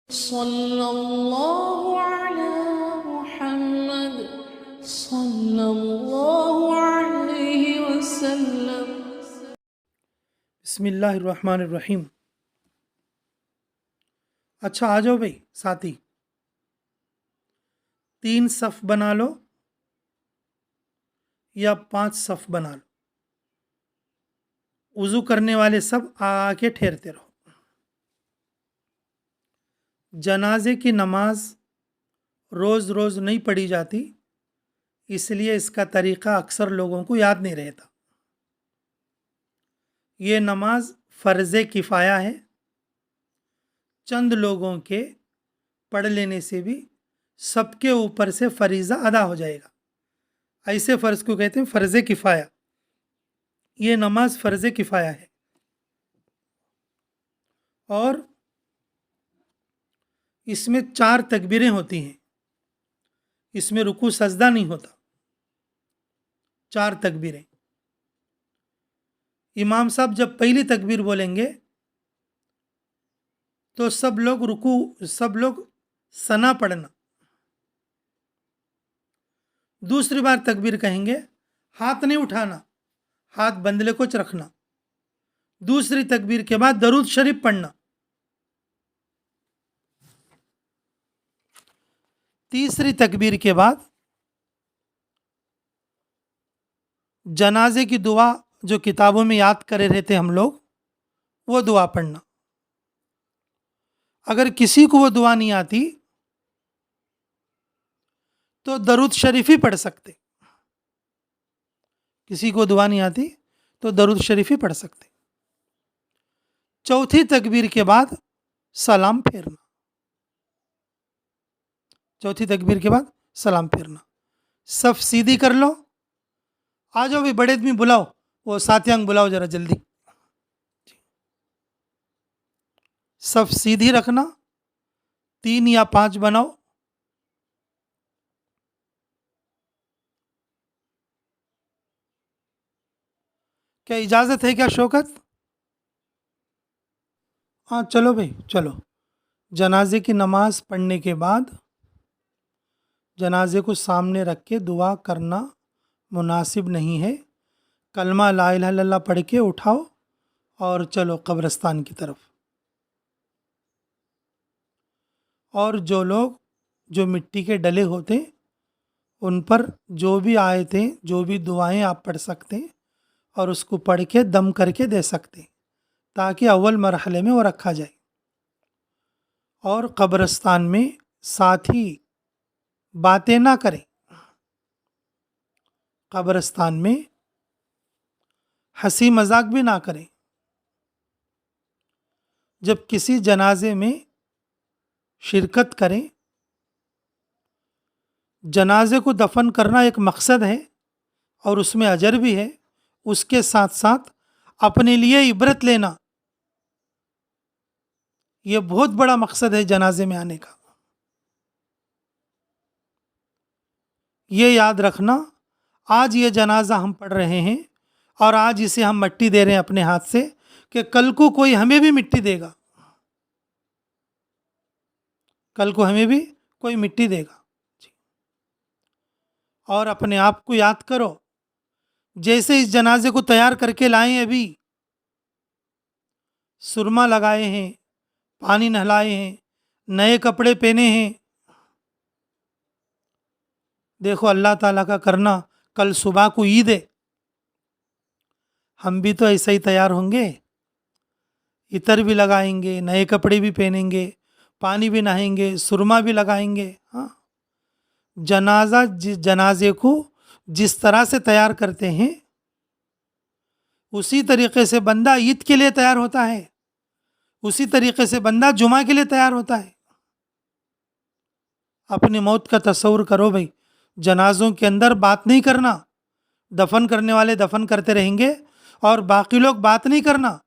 صلی اللہ علی محمد صلی اللہ علیہ وسلم۔ بسم اللہ الرحمن الرحیم۔ اچھا آ جاؤ بھائی ساتھی، 3 صف بنا لو یا 5 صف بنا لو۔ وضو کرنے والے سب آ کے ٹھہرتے رہو۔ جنازے کی نماز روز روز نہیں پڑھی جاتی، اس لیے اس کا طریقہ اکثر لوگوں کو یاد نہیں رہتا۔ یہ نماز فرض کفایہ ہے، چند لوگوں کے پڑھ لینے سے بھی سب کے اوپر سے فریضہ ادا ہو جائے گا۔ ایسے فرض کو کہتے ہیں فرض کفایہ۔ یہ نماز فرض کفایہ ہے، اور اس میں 4 تکبیریں ہوتی ہیں۔ اس میں رکوع سجدہ نہیں ہوتا، 4 تکبیریں۔ امام صاحب جب پہلی تکبیر بولیں گے تو سب لوگ ثنا پڑھنا۔ دوسری بار تکبیر کہیں گے، ہاتھ نہیں اٹھانا، ہاتھ بندلے کوچ رکھنا۔ دوسری تکبیر کے بعد درود شریف پڑھنا۔ تیسری تکبیر کے بعد جنازے کی دعا جو کتابوں میں یاد کرے رہتے ہم لوگ، وہ دعا پڑھنا۔ اگر کسی کو وہ دعا نہیں آتی تو درود شریف ہی پڑھ سکتے۔ کسی کو دعا نہیں آتی تو درود شریف ہی پڑھ سکتے۔ چوتھی تکبیر کے بعد سلام پھیرنا۔ چوتھی تکبیر کے بعد سلام پھیرنا۔ صف سیدھی کر لو۔ آ جاؤ بھی بڑے آدمی بلاؤ، وہ ساتھیاں بلاؤ ذرا جلدی۔ صف سیدھی رکھنا، 3 یا 5 بناؤ۔ کیا اجازت ہے کیا شوکت؟ ہاں چلو بھائی چلو۔ جنازے کی نماز پڑھنے کے بعد جنازے کو سامنے رکھ کے دعا کرنا مناسب نہیں ہے۔ کلمہ لا الہ الا اللہ پڑھ کے اٹھاؤ اور چلو قبرستان کی طرف۔ اور جو لوگ جو مٹی کے ڈلے ہوتے ان پر جو بھی آیتیں جو بھی دعائیں آپ پڑھ سکتے ہیں اور اس کو پڑھ کے دم کر کے دے سکتے ہیں، تاکہ اول مرحلے میں وہ رکھا جائے۔ اور قبرستان میں ساتھی باتیں نہ کریں۔ قبرستان میں ہنسی مذاق بھی نہ کریں۔ جب کسی جنازے میں شرکت کریں، جنازے کو دفن کرنا ایک مقصد ہے اور اس میں اجر بھی ہے، اس کے ساتھ ساتھ اپنے لیے عبرت لینا، یہ بہت بڑا مقصد ہے جنازے میں آنے کا۔ یہ یاد رکھنا، آج یہ جنازہ ہم پڑھ رہے ہیں اور آج اسے ہم مٹی دے رہے ہیں اپنے ہاتھ سے، کہ کل کو کوئی ہمیں بھی مٹی دے گا۔ کل کو ہمیں بھی کوئی مٹی دے گا۔ اور اپنے آپ کو یاد کرو، جیسے اس جنازے کو تیار کر کے لائیں، ابھی سرما لگائے ہیں، پانی نہلائے ہیں، نئے کپڑے پہنے ہیں۔ دیکھو اللہ تعالیٰ کا کرنا، کل صبح کو عید ہے، ہم بھی تو ایسا ہی تیار ہوں گے، عطر بھی لگائیں گے، نئے کپڑے بھی پہنیں گے، پانی بھی نہائیں گے، سرما بھی لگائیں گے۔ ہاں، جنازے کو جس طرح سے تیار کرتے ہیں اسی طریقے سے بندہ عید کے لیے تیار ہوتا ہے، اسی طریقے سے بندہ جمعہ کے لیے تیار ہوتا ہے۔ اپنی موت کا تصور کرو بھائی، جنازوں کے اندر بات نہیں کرنا، دفن کرنے والے دفن کرتے رہیں گے اور باقی لوگ بات نہیں کرنا،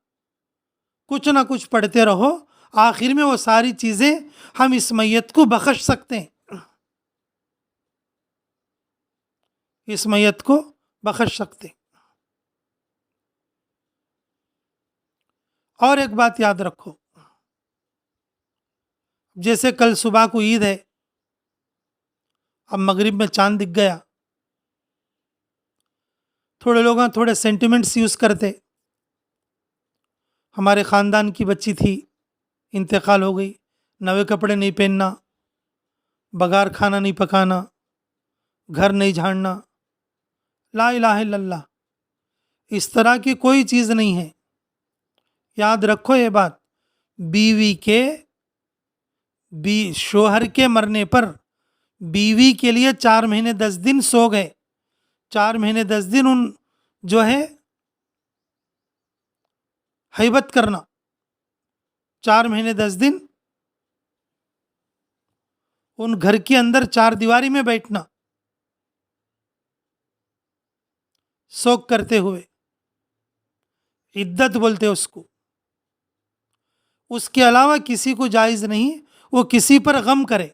کچھ نہ کچھ پڑھتے رہو، آخر میں وہ ساری چیزیں ہم اس میت کو بخش سکتے ہیں، اس میت کو بخش سکتے ہیں۔ اور ایک بات یاد رکھو، جیسے کل صبح کو عید ہے، اب مغرب میں چاند دکھ گیا، تھوڑے لوگ تھوڑے سینٹیمنٹس یوز کرتے، ہمارے خاندان کی بچی تھی، انتقال ہو گئی، نئے کپڑے نہیں پہننا، بغیر کھانا نہیں پکانا، گھر نہیں جھاڑنا، لا الہ الا اللہ، اس طرح کی کوئی چیز نہیں ہے۔ یاد رکھو یہ بات، بیوی کے شوہر کے مرنے پر بیوی کے لیے 4 مہینے 10 دن سو گئے، 4 مہینے 10 دن ان جو ہے ہیبت کرنا، 4 مہینے 10 دن ان گھر کے اندر 4 دیواری میں بیٹھنا، سوگ کرتے ہوئے، عدت بولتے اس کو۔ اس کے علاوہ کسی کو جائز نہیں وہ کسی پر غم کرے،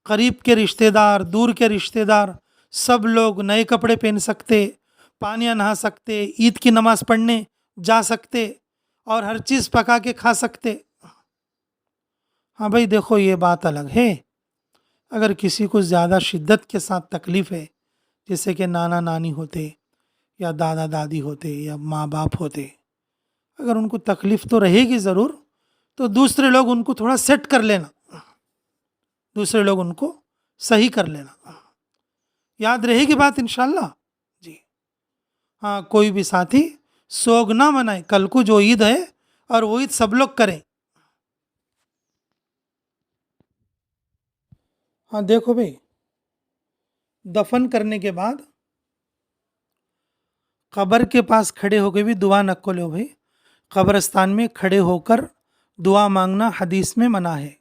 قریب کے رشتہ دار، دور کے رشتہ دار، سب لوگ نئے کپڑے پہن سکتے، پانیاں نہا سکتے، عید کی نماز پڑھنے جا سکتے اور ہر چیز پکا کے کھا سکتے۔ ہاں بھائی دیکھو یہ بات الگ ہے، اگر کسی کو زیادہ شدت کے ساتھ تکلیف ہے، جیسے کہ نانا نانی ہوتے یا دادا دادی ہوتے یا ماں باپ ہوتے، اگر ان کو تکلیف تو رہے گی ضرور، تو دوسرے لوگ ان کو تھوڑا سیٹ کر لینا، دوسرے لوگ ان کو صحیح کر لینا، یاد رہے گی بات انشاءاللہ۔ جی ہاں، کوئی بھی ساتھی سوگ نہ منائے، کل کو جو عید ہے اور وہ عید سب لوگ کریں۔ ہاں دیکھو بھائی، دفن کرنے کے بعد قبر کے پاس کھڑے ہو کے بھی دعا نہ کھولو بھائی، قبرستان میں کھڑے ہو کر دعا مانگنا حدیث میں منع ہے۔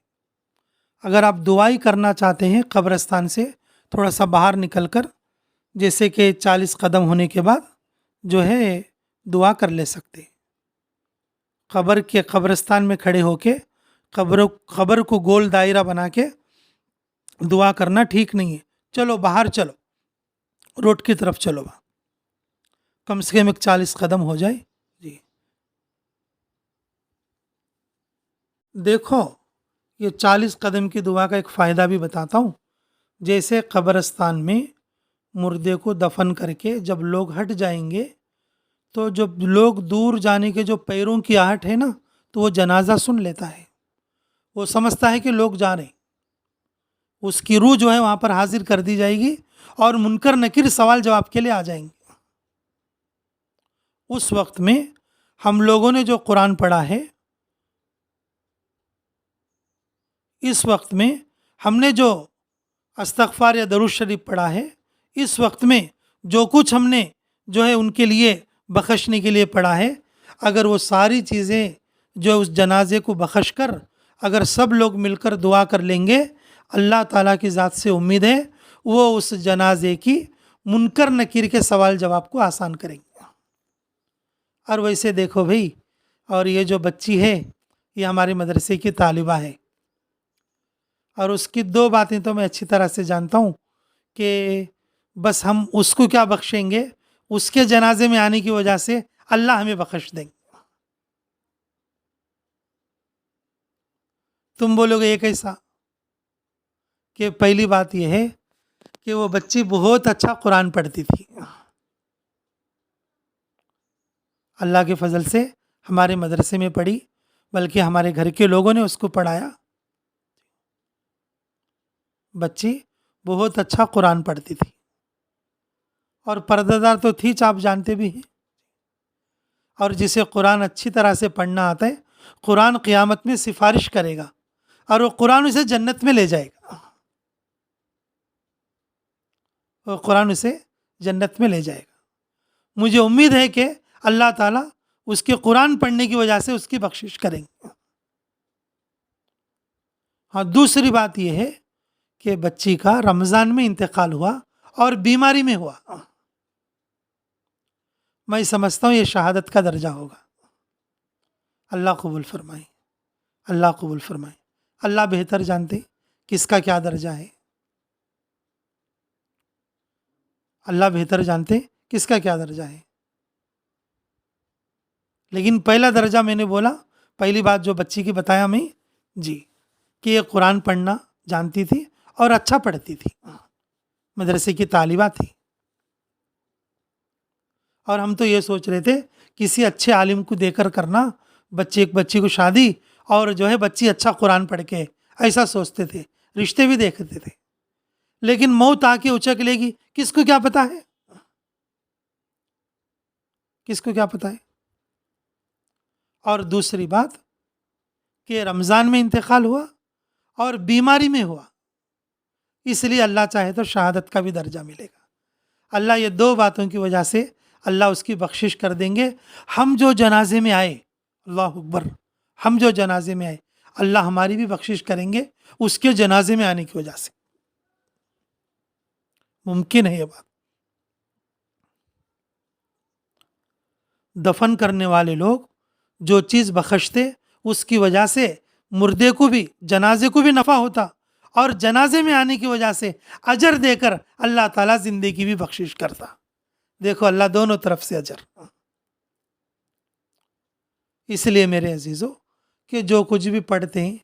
اگر آپ دعائی کرنا چاہتے ہیں قبرستان سے تھوڑا سا باہر نکل کر، جیسے کہ 40 قدم ہونے کے بعد جو ہے دعا کر لے سکتے۔ قبرستان میں کھڑے ہو کے قبر کو گول دائرہ بنا کے دعا کرنا ٹھیک نہیں ہے۔ چلو باہر چلو، روڈ کی طرف چلو، کم سے کم 40 قدم ہو جائے۔ جی دیکھو، یہ 40 قدم کی دعا کا ایک فائدہ بھی بتاتا ہوں۔ جیسے قبرستان میں مردے کو دفن کر کے جب لوگ ہٹ جائیں گے، تو جب لوگ دور جانے کے جو پیروں کی آہٹ ہے نا، تو وہ جنازہ سن لیتا ہے، وہ سمجھتا ہے کہ لوگ جا رہے ہیں، اس کی روح جو ہے وہاں پر حاضر کر دی جائے گی اور منکر نکیر سوال جواب کے لیے آ جائیں گے۔ اس وقت میں ہم لوگوں نے جو قرآن پڑھا ہے، اس وقت میں ہم نے جو استغفار یا درود شریف پڑھا ہے، اس وقت میں جو کچھ ہم نے جو ہے ان کے لیے بخشنے کے لیے پڑھا ہے، اگر وہ ساری چیزیں جو اس جنازے کو بخش کر اگر سب لوگ مل کر دعا کر لیں گے، اللہ تعالیٰ کی ذات سے امید ہے وہ اس جنازے کی منکر نکیر کے سوال جواب کو آسان کریں گے۔ اور ویسے دیکھو بھائی، اور یہ جو بچی ہے یہ ہمارے مدرسے کی طالبہ ہے، اور اس کی 2 باتیں تو میں اچھی طرح سے جانتا ہوں کہ بس ہم اس کو کیا بخشیں گے، اس کے جنازے میں آنے کی وجہ سے اللہ ہمیں بخش دیں گے۔ تم بولو گے یہ کیسا؟ کہ پہلی بات یہ ہے کہ وہ بچی بہت اچھا قرآن پڑھتی تھی، اللہ کے فضل سے ہمارے مدرسے میں پڑھی، بلکہ ہمارے گھر کے لوگوں نے اس کو پڑھایا۔ بچی بہت اچھا قرآن پڑھتی تھی اور پردہ دار تو تھی، آپ جانتے بھی ہیں۔ اور جسے قرآن اچھی طرح سے پڑھنا آتا ہے، قرآن قیامت میں سفارش کرے گا اور وہ قرآن اسے جنت میں لے جائے گا، وہ قرآن اسے جنت میں لے جائے گا۔ مجھے امید ہے کہ اللہ تعالیٰ اس کے قرآن پڑھنے کی وجہ سے اس کی بخشش کریں گے۔ ہاں، دوسری بات یہ ہے کہ بچی کا رمضان میں انتقال ہوا اور بیماری میں ہوا، میں سمجھتا ہوں یہ شہادت کا درجہ ہوگا۔ اللہ قبول فرمائے، اللہ قبول فرمائے، اللہ بہتر جانتے کس کا کیا درجہ ہے، اللہ بہتر جانتے کس کا کیا درجہ ہے۔ لیکن پہلا درجہ میں نے بولا، پہلی بات جو بچی کی بتایا میں جی کہ یہ قرآن پڑھنا جانتی تھی اور اچھا پڑھتی تھی، مدرسے کی طالبہ تھی، اور ہم تو یہ سوچ رہے تھے کسی اچھے عالم کو دے کر کرنا، ایک بچی کو شادی اور جو ہے بچی اچھا قرآن پڑھ کے، ایسا سوچتے تھے، رشتے بھی دیکھتے تھے، لیکن موت آ کے اچک لے گی، کس کو کیا پتا ہے، کس کو کیا پتا ہے۔ اور دوسری بات کہ رمضان میں انتقال ہوا اور بیماری میں ہوا، اس لیے اللہ چاہے تو شہادت کا بھی درجہ ملے گا۔ اللہ یہ دو باتوں کی وجہ سے اللہ اس کی بخشش کر دیں گے۔ ہم جو جنازے میں آئے، اللہ اکبر، ہم جو جنازے میں آئے اللہ ہماری بھی بخشش کریں گے اس کے جنازے میں آنے کی وجہ سے، ممکن ہے یہ بات۔ دفن کرنے والے لوگ جو چیز بخشتے اس کی وجہ سے مردے کو بھی، جنازے کو بھی نفع ہوتا، اور جنازے میں آنے کی وجہ سے اجر دے کر اللہ تعالیٰ زندگی کی بھی بخشش کرتا۔ دیکھو اللہ دونوں طرف سے اجر۔ اس لیے میرے عزیزو کہ جو کچھ بھی پڑھتے ہیں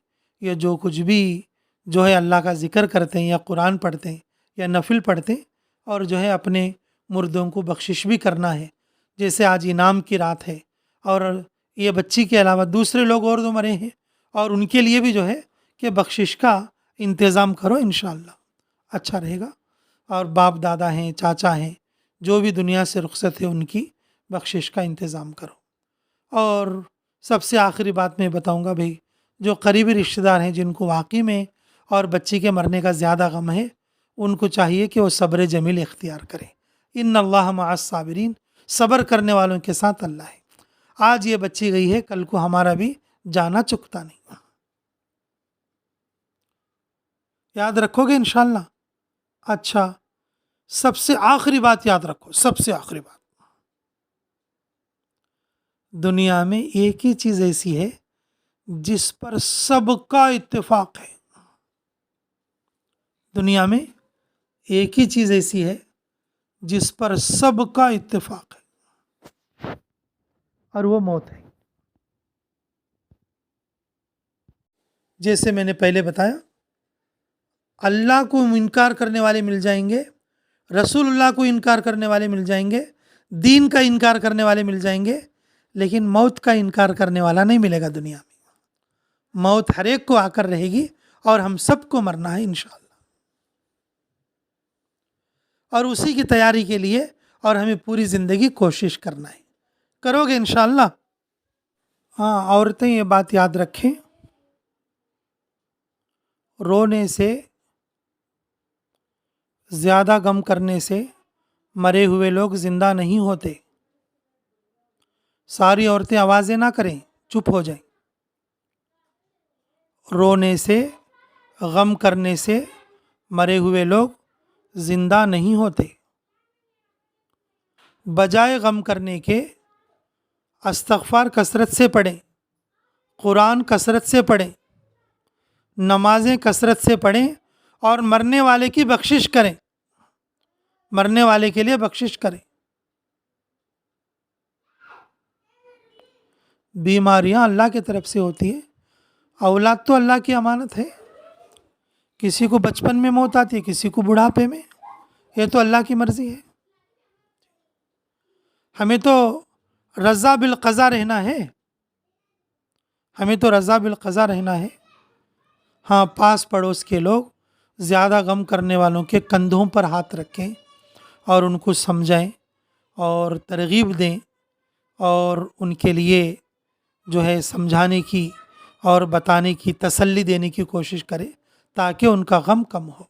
یا جو کچھ بھی جو ہے اللہ کا ذکر کرتے ہیں یا قرآن پڑھتے ہیں یا نفل پڑھتے ہیں، اور جو ہے اپنے مردوں کو بخشش بھی کرنا ہے، جیسے آج انعام کی رات ہے اور یہ بچی کے علاوہ دوسرے لوگ اور جو مرے ہیں، اور ان کے لیے بھی جو ہے کہ بخشش کا انتظام کرو، انشاءاللہ اچھا رہے گا۔ اور باپ دادا ہیں، چاچا ہیں، جو بھی دنیا سے رخصت ہے ان کی بخشش کا انتظام کرو۔ اور سب سے آخری بات میں بتاؤں گا بھائی، جو قریبی رشتہ دار ہیں جن کو واقعی میں اور بچی کے مرنے کا زیادہ غم ہے، ان کو چاہیے کہ وہ صبر جمیل اختیار کریں۔ ان اللہ مع الصابرین، صبر کرنے والوں کے ساتھ اللہ ہے۔ آج یہ بچی گئی ہے، کل کو ہمارا بھی جانا چکتا نہیں۔ یاد رکھو گے انشاءاللہ؟ اچھا، سب سے آخری بات یاد رکھو، سب سے آخری بات، دنیا میں ایک ہی چیز ایسی ہے جس پر سب کا اتفاق ہے۔ دنیا میں ایک ہی چیز ایسی ہے جس پر سب کا اتفاق ہے، اور وہ موت ہے۔ جیسے میں نے پہلے بتایا، اللہ کو انکار کرنے والے مل جائیں گے، رسول اللہ کو انکار کرنے والے مل جائیں گے، دین کا انکار کرنے والے مل جائیں گے، لیکن موت کا انکار کرنے والا نہیں ملے گا دنیا میں۔ موت ہر ایک کو آ کر رہے گی اور ہم سب کو مرنا ہے انشاءاللہ، اور اسی کی تیاری کے لیے اور ہمیں پوری زندگی کوشش کرنا ہے۔ کرو گے انشاءاللہ؟ ہاں، عورتیں یہ بات یاد رکھیں، رونے سے، زیادہ غم کرنے سے مرے ہوئے لوگ زندہ نہیں ہوتے۔ ساری عورتیں آوازیں نہ کریں، چپ ہو جائیں۔ رونے سے، غم کرنے سے مرے ہوئے لوگ زندہ نہیں ہوتے۔ بجائے غم کرنے کے استغفار کثرت سے پڑھیں، قرآن کثرت سے پڑھیں، نمازیں کثرت سے پڑھیں، اور مرنے والے کی بخشش کریں، مرنے والے کے لیے بخشش کریں۔ بیماریاں اللہ کی طرف سے ہوتی ہیں، اولاد تو اللہ کی امانت ہے، کسی کو بچپن میں موت آتی ہے، کسی کو بڑھاپے میں، یہ تو اللہ کی مرضی ہے۔ ہمیں تو رضا بالقضا رہنا ہے، ہمیں تو رضا بالقضا رہنا ہے۔ ہاں، پاس پڑوس کے لوگ زیادہ غم کرنے والوں کے کندھوں پر ہاتھ رکھیں اور ان کو سمجھائیں اور ترغیب دیں، اور ان کے لیے جو ہے سمجھانے کی اور بتانے کی، تسلی دینے کی کوشش کریں، تاکہ ان کا غم کم ہو،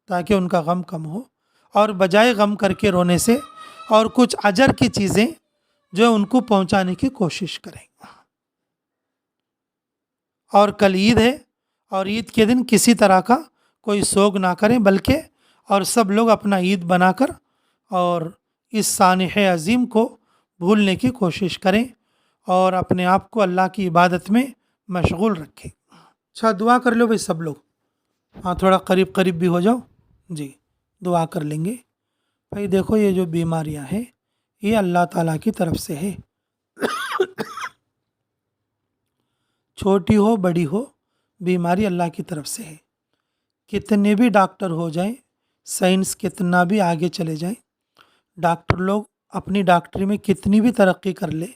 تاکہ ان کا غم کم ہو، اور بجائے غم کر کے رونے سے اور کچھ اجر کی چیزیں جو ان کو پہنچانے کی کوشش کریں۔ اور کل عید ہے، اور عید کے دن کسی طرح کا کوئی سوگ نہ کریں، بلکہ اور سب لوگ اپنا عید بنا کر اور اس سانح عظیم کو بھولنے کی کوشش کریں اور اپنے آپ کو اللہ کی عبادت میں مشغول رکھیں۔ اچھا، دعا کر لو بھائی سب لوگ، ہاں تھوڑا قریب قریب بھی ہو جاؤ، جی دعا کر لیں گے۔ بھائی دیکھو، یہ جو بیماریاں ہیں یہ اللہ تعالیٰ کی طرف سے ہے، چھوٹی ہو بڑی ہو بیماری اللہ کی طرف سے ہے. کتنے بھی ڈاکٹر ہو جائیں، سائنس کتنا بھی آگے چلے جائیں، ڈاکٹر لوگ اپنی ڈاکٹری میں کتنی بھی ترقی کر لے،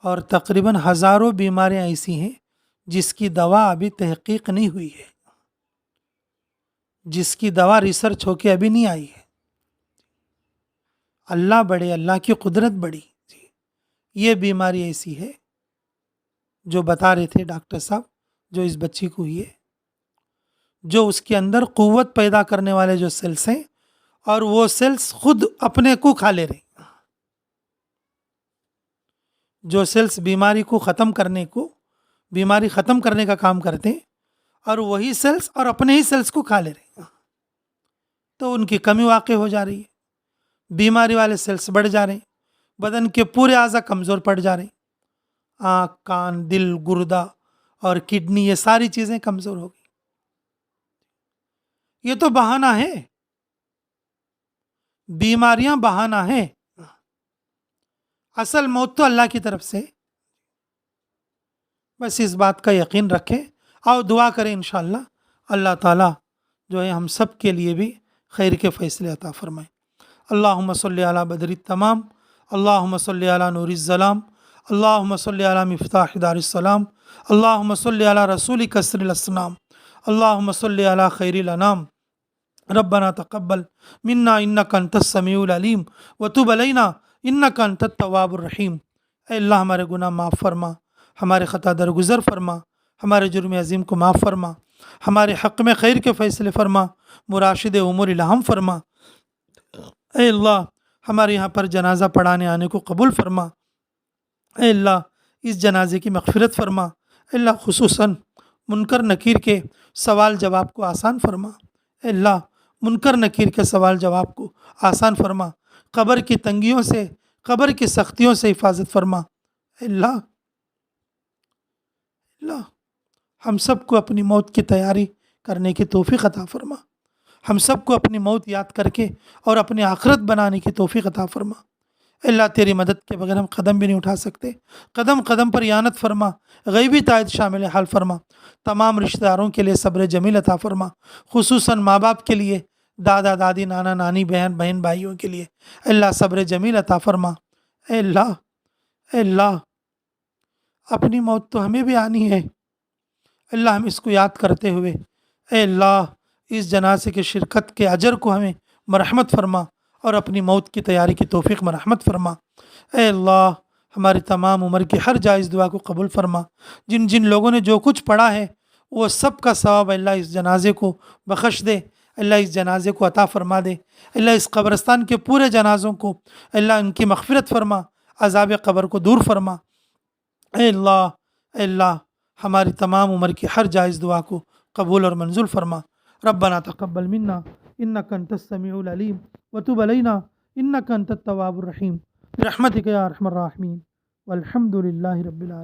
اور تقریباً ہزاروں بیماریاں ایسی ہیں جس کی دوا ابھی تحقیق نہیں ہوئی ہے، جس کی دوا ریسرچ ہو کے ابھی نہیں آئی ہے. اللہ بڑے، اللہ کی قدرت بڑی. یہ بیماری ایسی ہے جو بتا رہے تھے ڈاکٹر صاحب، جو اس بچی کو ہوئی ہے، جو اس کے اندر قوت پیدا کرنے والے جو سیلس ہیں، اور وہ سیلس خود اپنے کو کھا لے رہے ہیں. جو سیلس بیماری ختم کرنے کا کام کرتے ہیں، اور وہی سیلس اور اپنے ہی سیلس کو کھا لے رہے ہیں، تو ان کی کمی واقع ہو جا رہی ہے. بیماری والے سیلس بڑھ جا رہے ہیں، بدن کے پورے اعضاء کمزور پڑ جا رہے ہیں، آنکھ، کان، دل، گردہ اور کڈنی، یہ ساری چیزیں کمزور ہو گئی. یہ تو بہانہ ہے، بیماریاں بہانہ ہیں، اصل موت تو اللہ کی طرف سے. بس اس بات کا یقین رکھیں، آؤ دعا کریں انشاءاللہ اللہ تعالیٰ جو ہے ہم سب کے لیے بھی خیر کے فیصلے عطا فرمائیں. اللہم صلی علی بدر التمام، اللہم صلی علی نور الظلام، اللہم صلی علی مفتاح دار السلام، اللہم صلی علی رسول کسر الاسنام، اللہم صلی علی خیر الانام. ربنا تقبل منا انک انت السمیع العلیم وتب علینا انک انت التواب الرحیم. اے اللہ ہمارے گناہ معاف فرما، ہمارے خطا درگزر فرما، ہمارے جرم عظیم کو معاف فرما، ہمارے حق میں خیر کے فیصلے فرما، مراشد امور الہام فرما. اے اللہ ہمارے یہاں پر جنازہ پڑھانے آنے کو قبول فرما. اے اللہ اس جنازے کی مغفرت فرما. اے اللہ خصوصاً منکر نکیر کے سوال جواب کو آسان فرما. اے اللہ منکر نکیر کے سوال جواب کو آسان فرما. قبر کی تنگیوں سے، قبر کی سختیوں سے حفاظت فرما. اے اللہ ہم سب کو اپنی موت کی تیاری کرنے کی توفیق عطا فرما. ہم سب کو اپنی موت یاد کر کے اور اپنی آخرت بنانے کی توفیق عطا فرما. اے اللہ تیری مدد کے بغیر ہم قدم بھی نہیں اٹھا سکتے. قدم قدم پر اعانت فرما، غیبی تائید شامل حال فرما. تمام رشتہ داروں کے لیے صبر جمیل عطا فرما، خصوصاً ماں باپ کے لیے، دادا دادی، نانا نانی، بہن بھائیوں کے لیے. اے اللہ صبر جمیل عطا فرما. اے اللہ اپنی موت تو ہمیں بھی آنی ہے. اللہ ہم اس کو یاد کرتے ہوئے اے اللہ اس جنازے کے شرکت کے اجر کو ہمیں مرحمت فرما، اور اپنی موت کی تیاری کی توفیق مرحمت فرما. اے اللہ ہماری تمام عمر کی ہر جائز دعا کو قبول فرما. جن جن لوگوں نے جو کچھ پڑھا ہے وہ سب کا ثواب اللہ اس جنازے کو بخش دے. اللہ اس جنازے کو عطا فرما دے. اللہ اس قبرستان کے پورے جنازوں کو اللہ ان کی مغفرت فرما، عذاب قبر کو دور فرما. اے اللہ ہماری تمام عمر کی ہر جائز دعا کو قبول اور منظور فرما. ربنا تقبل منا انک انت السمیع العلیم وتب علینا انک انت التواب الرحیم برحمتک یا ارحم الراحمین والحمد للہ رب العالمین.